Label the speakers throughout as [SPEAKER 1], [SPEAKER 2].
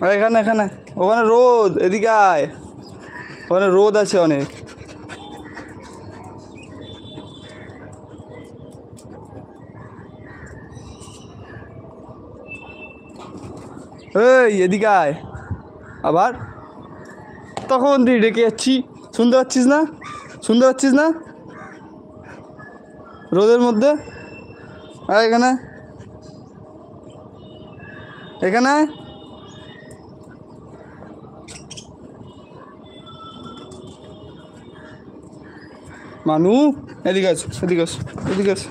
[SPEAKER 1] এখানে এখানে, ওখানে রোদ, এদিকে আয়, ওখানে রোদ আছে অনেক। এই এদিকে আয় আবার, তখন তুই ডেকে যাচ্ছি, শুনতে পাচ্ছিস না? শুনতে পাচ্ছিস না রোদের মধ্যে? আর এখানে এখানে মানু, এদিকে আস, এদিকে আস, এদিকে আস,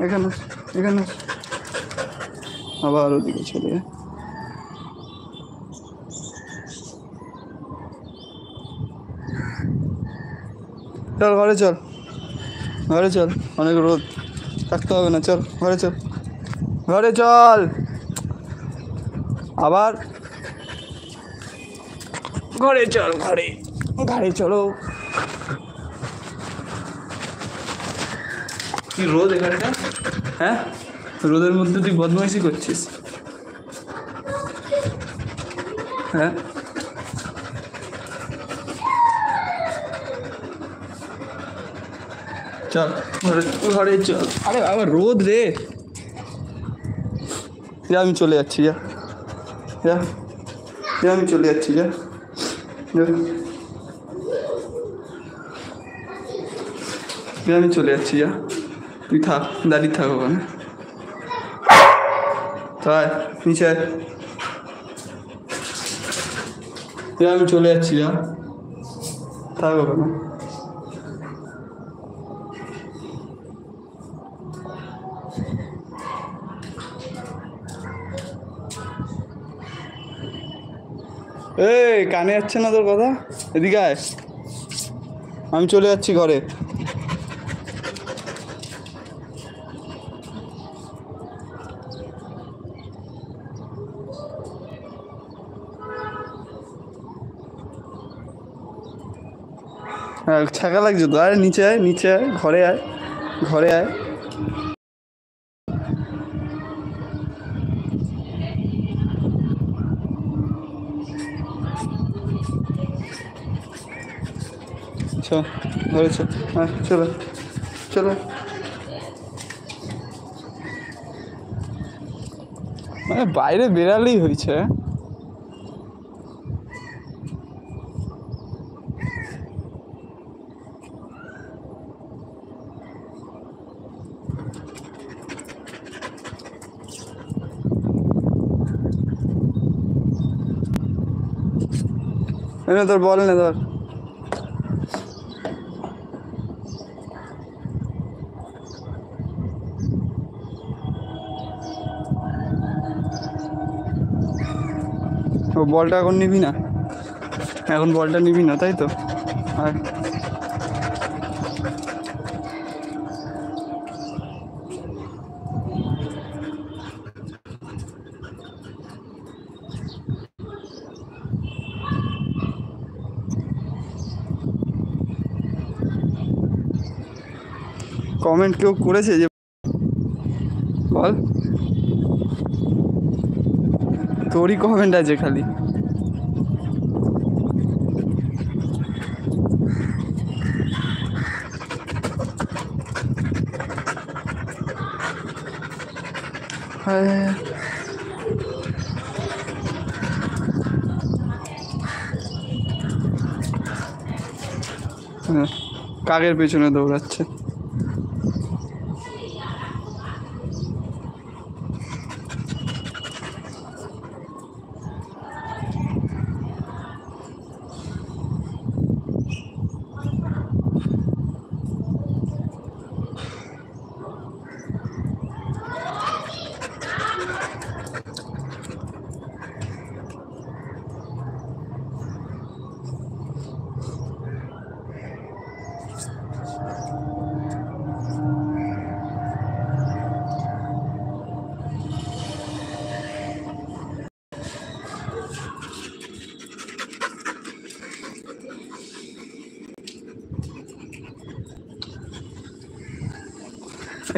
[SPEAKER 1] এখানে আস, এখানে আস, আবার ওদিকে চলে যায়। চল ঘরে চল, ঘরে চল, অনেক রোদ, থাকতে হবে না, চল ঘরে চল, ঘরে চল, আবার ঘরে চল, ঘরে, ঘরে চলো। কি রোদ এখানটা, হ্যাঁ রোদের মধ্যে তুই বদমাইশি করছিস, হ্যাঁ চল ঘরে, ঘরে চল। আরে বাবা রোদ রে, যা আমি চলে যাচ্ছি, যা যা যা, আমি চলে যাচ্ছি, যা যা, আমি চলে যাচ্ছি, যা তুই থাক, দাঁড়িয়ে থাক ওখানে, তাই নিচে আমি চলে যাচ্ছি, যা থাক ওখানে। এই কানে যাচ্ছে না তোর কথা? এদিকে আয়, আমি চলে যাচ্ছি ঘরে। হ্যাঁ ছাকা লাগছে তো, আরে নিচে আয়, নিচে আয়, ঘরে আয়, ঘরে আয়। চল ঘরে চল, হ্যাঁ চলো চলো। মানে বাইরে বেরালেই হয়েছে। তোর বল না ধর, ও বলটা এখন নিবি না, এখন বলটা নিবি না তাই তো? আর কমেন্ট কেউ করেছে যে বল, তোরই কমেন্ট আছে খালি। হ্যাঁ কাকের পেছনে দৌড়াচ্ছে।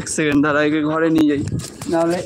[SPEAKER 1] এক সেকেন্ড দাঁড়া, একে ঘরে নিয়ে যাই, নাহলে